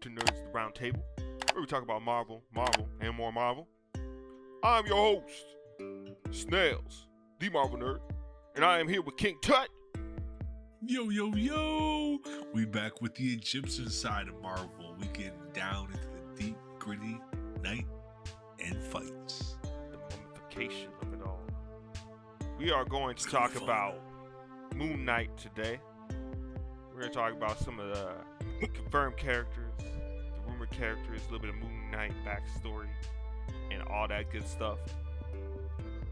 to Nerds at the Round Table, where we talk about Marvel, and more Marvel. I'm your host, Snails, the Marvel Nerd, and I am here with King Tut. Yo, yo, yo! We back with the Egyptian side of Marvel. We getting down into the deep, gritty night and fights. The mummification of it all. We are going to talk about Moon Knight today. We're going to talk about some of the confirmed characters, the rumored characters, a little bit of Moon Knight backstory, and all that good stuff.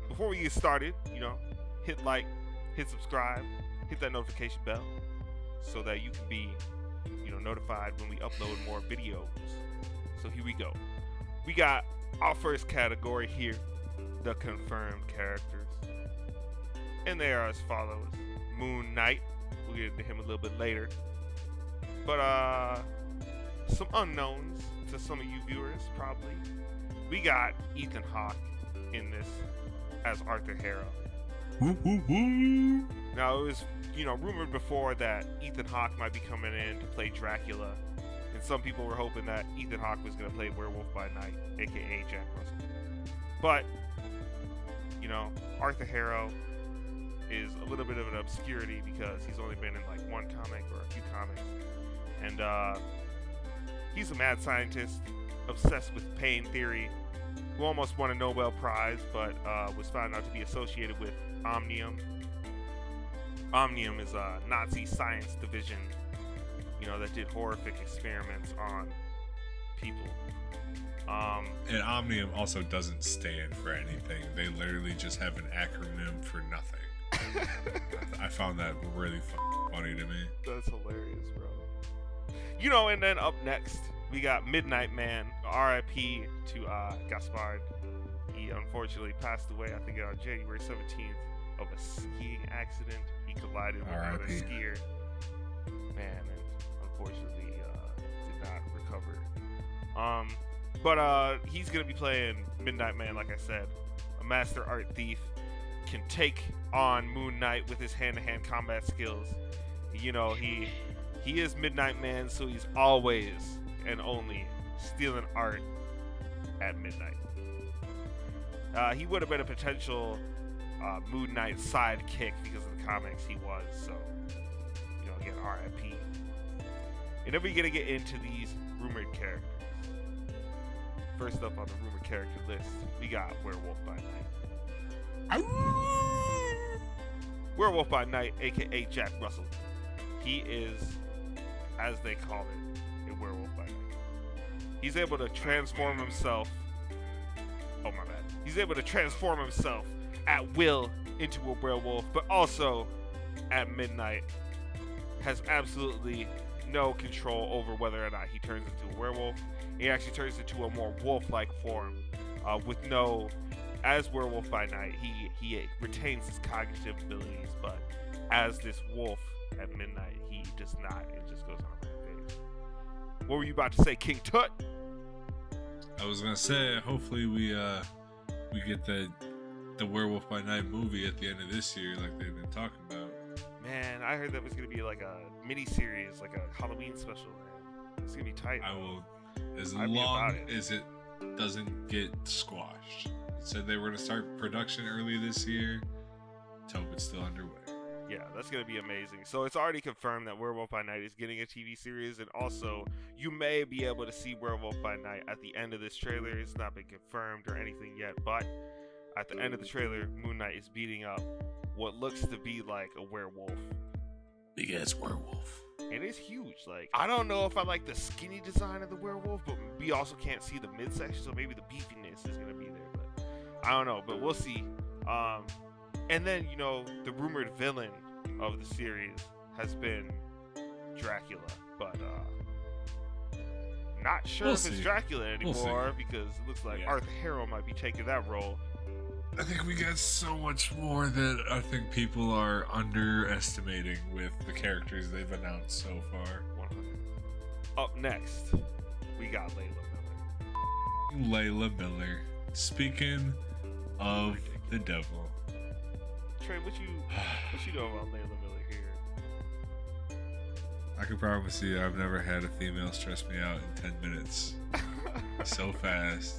Before we get started, hit like, hit subscribe, hit that notification bell so that you can be, notified when we upload more videos. So here we go. We got our first category here, the confirmed characters. And they are as follows. Moon Knight, we'll get into him a little bit later. But some unknowns to some of you viewers probably. We got Ethan Hawke in this as Arthur Harrow. Now it was, rumored before that Ethan Hawke might be coming in to play Dracula, and some people were hoping that Ethan Hawke was going to play Werewolf by Night, aka Jack Russell. But, Arthur Harrow is a little bit of an obscurity because he's only been in like one comic or a few comics, and he's a mad scientist obsessed with pain theory, who almost won a Nobel Prize, but was found out to be associated with Omnium. Omnium is a Nazi science division, that did horrific experiments on people. And Omnium also doesn't stand for anything. They literally just have an acronym for nothing. I found that really funny to me. That's hilarious, bro. And then up next, we got Midnight Man, R.I.P. to Gaspard. He unfortunately passed away, I think, on January 17th of a skiing accident. He collided with another skier. Man, and unfortunately did not recover. But he's going to be playing Midnight Man, like I said. A master art thief, can take on Moon Knight with his hand-to-hand combat skills. He is Midnight Man, so he's always and only stealing art at midnight. He would have been a potential Moon Knight sidekick because of the comics he was, so, again, R.I.P. And then we're going to get into these rumored characters. First up on the rumored character list, we got Werewolf by Night. Werewolf by Night, aka Jack Russell. He is, as they call it, a werewolf by night. He's able to transform himself. Oh, my bad. He's able to transform himself at will into a werewolf, but also at midnight has absolutely no control over whether or not he turns into a werewolf. He actually turns into a more wolf-like form as Werewolf by Night, he retains his cognitive abilities, but as this wolf at midnight, he does not. It just goes on a rampage. What were you about to say, King Tut? I was gonna say, hopefully we get the Werewolf by Night movie at the end of this year, like they've been talking about. Man, I heard that was gonna be like a mini series, like a Halloween special. Man. It's gonna be tight. I will, as long as it doesn't get squashed. It said they were gonna start production early this year. Let's hope it's still underway. Yeah, that's going to be amazing. So it's already confirmed that Werewolf by Night is getting a TV series, and also you may be able to see Werewolf by Night at the end of this trailer. It's not been confirmed or anything yet, but at the end of the trailer, Moon Knight is beating up what looks to be like a werewolf. Big ass werewolf. And it's huge. Like, I don't know if I like the skinny design of the werewolf, but we also can't see the midsection, so maybe the beefiness is going to be there, but I don't know, but we'll see. And then, the rumored villain of the series has been Dracula, but not sure if it's Dracula anymore because it looks like Arthur Harrow might be taking that role. I think we got so much more that I think people are underestimating with the characters they've announced so far. 100. Up next, we got Layla Miller. Layla Miller. Speaking of the devil. Trey, what you know about Layla Miller here? I can promise you, I've never had a female stress me out in 10 minutes. So fast,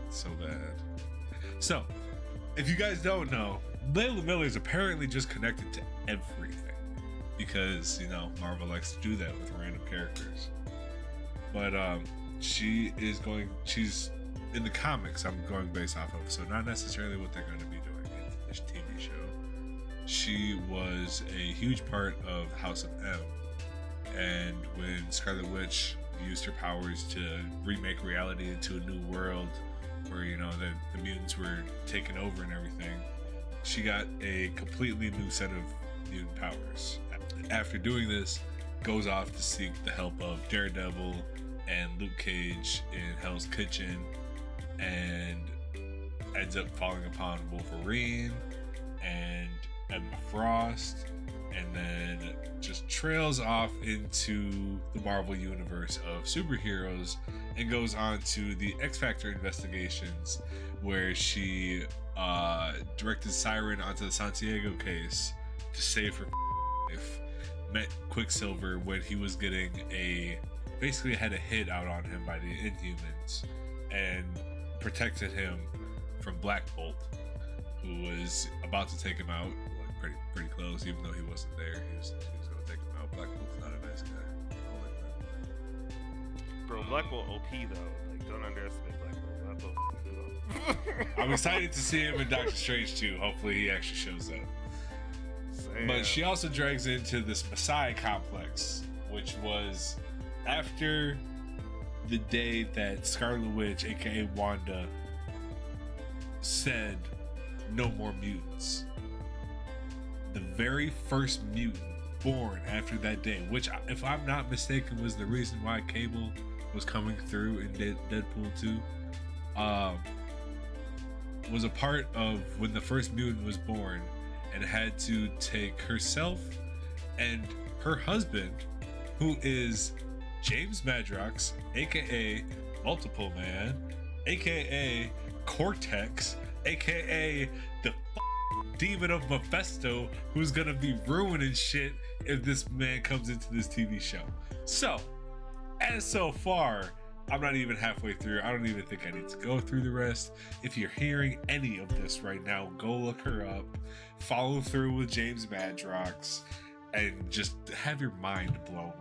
so bad. So, if you guys don't know, Layla Miller is apparently just connected to everything. Because, you know, Marvel likes to do that with random characters. But she's in the comics, I'm going based off of, so not necessarily what they're going to be doing in this TV show. She was a huge part of House of M. And when Scarlet Witch used her powers to remake reality into a new world where, you know, the mutants were taking over and everything, she got a completely new set of mutant powers. After doing this, goes off to seek the help of Daredevil and Luke Cage in Hell's Kitchen, and ends up falling upon Wolverine and Emma Frost, and then just trails off into the Marvel universe of superheroes and goes on to the X-Factor investigations, where she directed Siren onto the Santiago case to save her life. Met Quicksilver when he was getting basically had a hit out on him by the Inhumans, and protected him from Black Bolt, who was about to take him out, like pretty close, even though he wasn't there. He was going to take him out. Black Bolt's not a nice guy. I don't like that. Bro, Black Bolt OP though. Like, don't underestimate Black Bolt. I'm excited to see him in Doctor Strange too. Hopefully he actually shows up. Sam. But she also drags into this Messiah complex, which was after the day that Scarlet Witch, aka Wanda, said no more mutants. The very first mutant born after that day, which, if I'm not mistaken, was the reason why Cable was coming through in Deadpool 2, was a part of when the first mutant was born, and had to take herself and her husband, who is James Madrox, aka Multiple Man, aka Cortex, aka the demon of Mephisto, who's gonna be ruining shit if this man comes into this TV show. So, as so far, I'm not even halfway through. I don't even think I need to go through the rest. If you're hearing any of this right now, go look her up, follow through with James Madrox, and just have your mind blown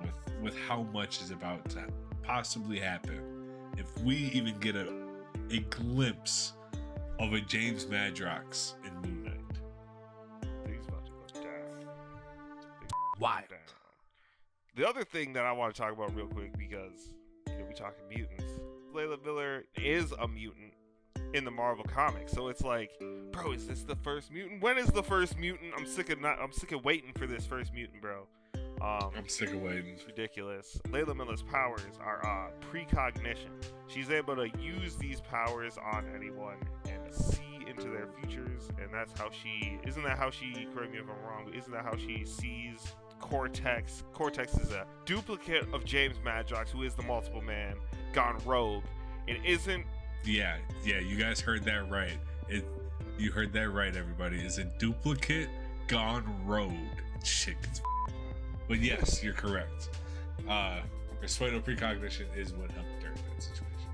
with how much is about to possibly happen if we even get a glimpse of a James Madrox in Moon Knight. Things about to go down. Why? Down. The other thing that I want to talk about real quick, because we talking mutants. Layla Miller is a mutant in the Marvel comics, so it's like, bro, is this the first mutant? When is the first mutant? I'm sick of waiting for this first mutant, bro. I'm sick of waiting. It's ridiculous. Layla Miller's powers are precognition. She's able to use these powers on anyone and see into their futures, and that's how isn't that how she, correct me if I'm wrong, but isn't that how she sees Cortex? Cortex is a duplicate of James Madrox, who is the Multiple Man gone rogue. It isn't. Yeah, you guys heard that right. You heard that right, everybody. It's a duplicate gone rogue. Shit. But yes, you're correct. Her pseudo precognition is what helped her in that situation.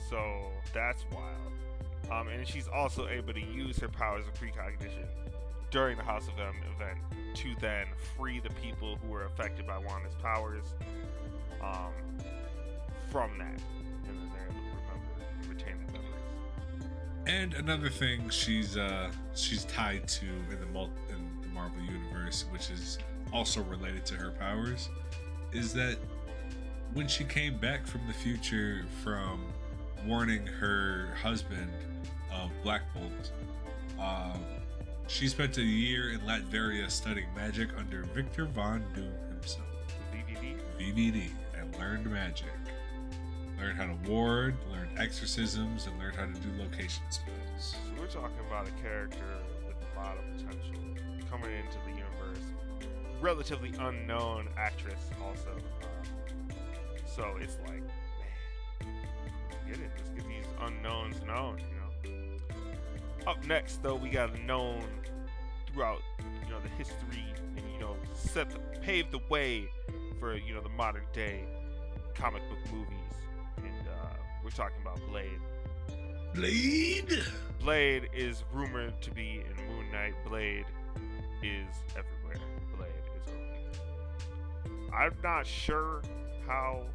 So that's wild. And she's also able to use her powers of precognition during the House of M event to then free the people who were affected by Wanda's powers from that, and then they're able to remember and retain their memories. And another thing she's tied to in the Marvel universe, which is also related to her powers, is that when she came back from the future from warning her husband of Black Bolt, she spent a year in Latveria studying magic under Victor Von Doom himself. VVD, and learned magic. Learned how to ward, learned exorcisms, and learned how to do location spells. So we're talking about a character with a lot of potential coming into the universe. Relatively unknown actress also. So it's like, man, let's get it. Let's get these unknowns known, you know. Up next, though, we got a known throughout, the history, and pave the way for the modern day comic book movies, and we're talking about Blade. Blade is rumored to be in Moon Knight. Blade is everywhere. Blade is OP. I'm not sure how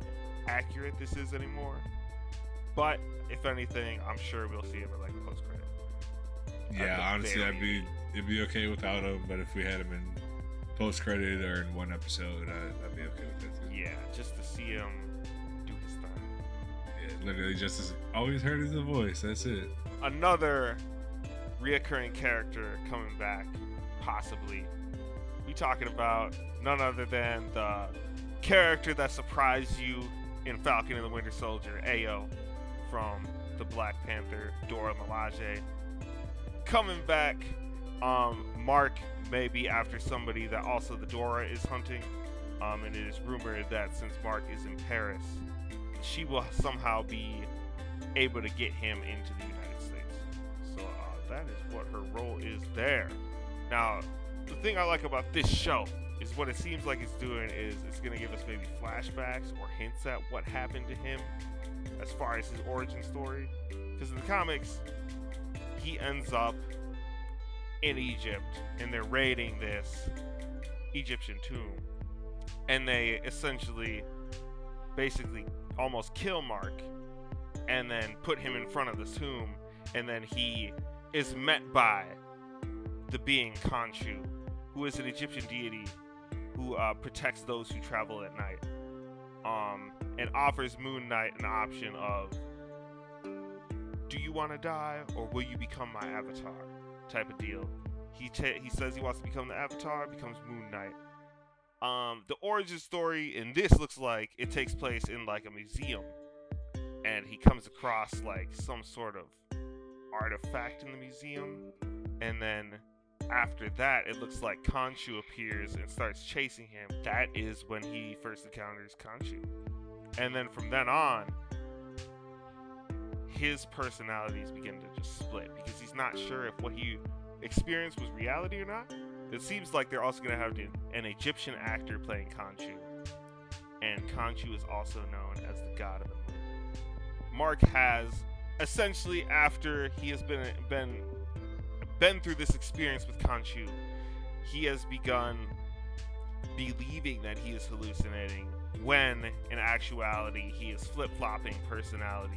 accurate this is anymore, but if anything, I'm sure we'll see him at like post credit. Yeah, honestly, it'd be okay without him, but if we had him in post credit or in one episode, I'd be okay with that too. Yeah, just to see him do his thing. Yeah, literally just as always heard his voice. That's it. Another reoccurring character coming back, possibly. We talking about none other than the character that surprised you in Falcon and the Winter Soldier, Ayo, from the Black Panther, Dora Milaje. Coming back, Mark may be after somebody that also the Dora is hunting, and it is rumored that since Mark is in Paris, she will somehow be able to get him into the United States. So that is what her role is there. Now, the thing I like about this show is what it seems like it's doing is it's going to give us maybe flashbacks or hints at what happened to him as far as his origin story. Because in the comics, he ends up in Egypt and they're raiding this Egyptian tomb, and they essentially basically almost kill Mark and then put him in front of the tomb, and then he is met by the being Khonshu, who is an Egyptian deity who protects those who travel at night, and offers Moon Knight an option of, do you want to die or will you become my avatar, type of deal. He says he wants to become the avatar, becomes Moon Knight. The origin story in this looks like it takes place in like a museum, and he comes across like some sort of artifact in the museum, and then after that it looks like Khonshu appears and starts chasing him. That is when he first encounters Khonshu, and then from then on his personalities begin to just split because he's not sure if what he experienced was reality or not. It seems like they're also going to have an Egyptian actor playing Khonshu, and Khonshu is also known as the god of the moon. Mark has essentially, after he has been through this experience with Khonshu, he has begun believing that he is hallucinating when in actuality he is flip-flopping personalities,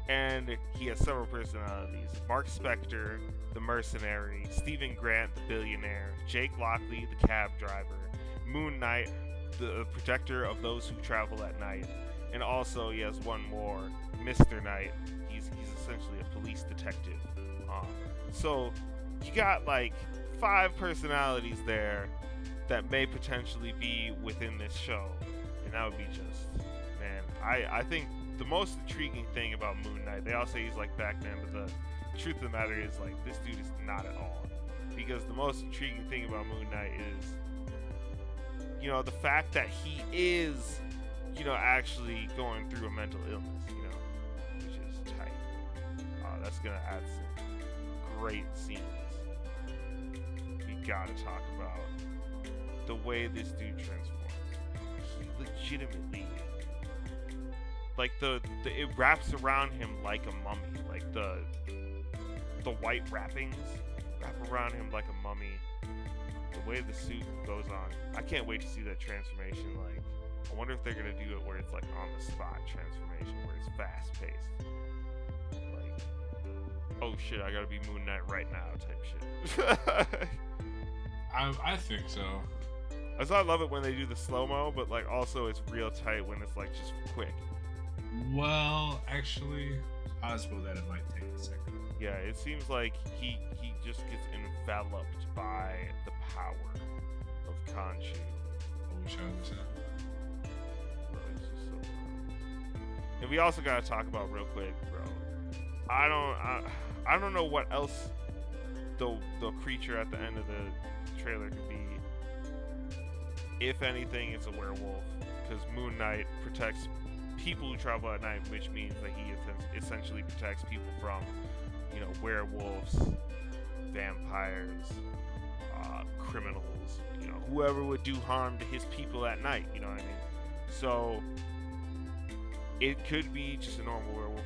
and he has several personalities: Mark Spector, the mercenary; Stephen Grant, the billionaire; Jake Lockley, the cab driver; Moon Knight, the protector of those who travel at night; and also he has one more, Mr. Knight. He's essentially a police detective. So you got like 5 personalities there that may potentially be within this show, and that would be just, man, I think the most intriguing thing about Moon Knight, they all say he's like Batman, but the truth of the matter is, like, this dude is not at all. Because the most intriguing thing about Moon Knight is, the fact that he is, actually going through a mental illness, which is tight. That's gonna add some great scenes. We gotta talk about the way this dude transforms. He legitimately, like, it wraps around him like a mummy. Like the white wrappings wrap around him like a mummy. The way the suit goes on, I can't wait to see that transformation. Like, I wonder if they're gonna do it where it's like on the spot transformation, where it's fast paced. Like, oh shit, I gotta be Moon Knight right now type shit. I think so. I love it when they do the slow mo, but like also it's real tight when it's like just quick. Well, actually, possible that it might take a second. Yeah, it seems like he just gets enveloped by the power of Khonshu. I wish I was Bro, it's just so cool. And we also gotta talk about real quick, bro. I don't know what else the creature at the end of the trailer could be. If anything, it's a werewolf, because Moon Knight protects people who travel at night, which means that he essentially protects people from, werewolves, vampires, criminals, you know, whoever would do harm to his people at night. You know what I mean? So it could be just a normal werewolf.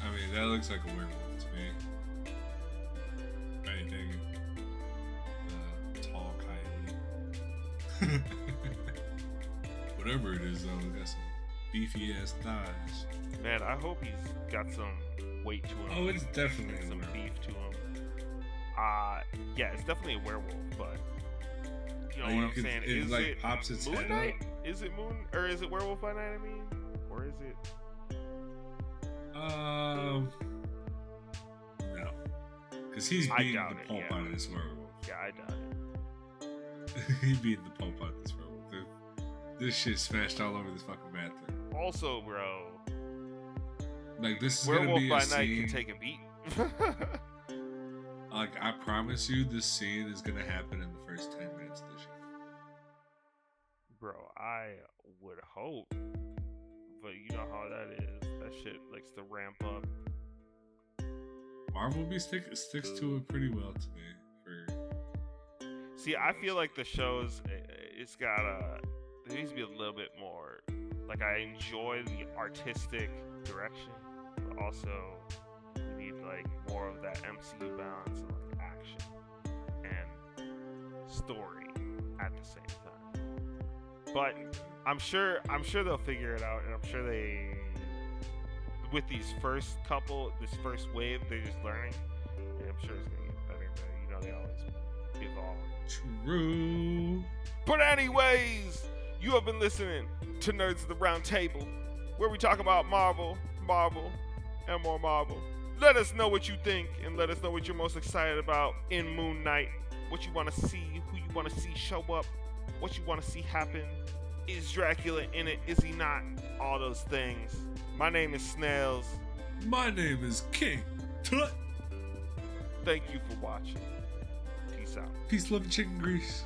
I mean, that looks like a werewolf to me. Right, dig it. Tall coyote. Whatever it is, though, it got some beefy ass thighs. Man, I hope he's got some weight to him. Oh, it's definitely some a werewolf. beef to him. Yeah, it's definitely a werewolf, but you know what I'm saying? It Is like it pops its Moon head Knight? up. Is it Moon or is it Werewolf by Night? I mean, or is it? No, because he's I beating doubt the it, pulp yeah. out of this werewolf. Yeah, I doubt it. He beat the pulp out of this werewolf. This shit smashed all over this fucking bathroom. Also, bro, Like, this is Werewolf gonna be by a Night scene. can take a beat. Like, I promise you, this scene is gonna happen in the first 10 minutes of the show. Bro, I would hope, but you know how that is. That shit likes to ramp up. Marvel sticks to it pretty well to me. See, I feel like the shows, it's gotta, there needs to be a little bit more. Like, I enjoy the artistic direction, but also we need like more of that MCU balance of like action and story at the same time. But I'm sure they'll figure it out, and I'm sure they, with these first first wave, they're just learning, and I'm sure it's gonna get better. But you know, they always evolve. True. But anyways, you have been listening to Nerds of the Round Table, where we talk about Marvel, and more Marvel. Let us know what you think, and let us know what you're most excited about in Moon Knight. What you want to see, who you want to see show up, what you want to see happen. Is Dracula in it? Is he not? All those things. My name is Snails. My name is King Tut. Thank you for watching. Peace out. Peace, love, and chicken grease.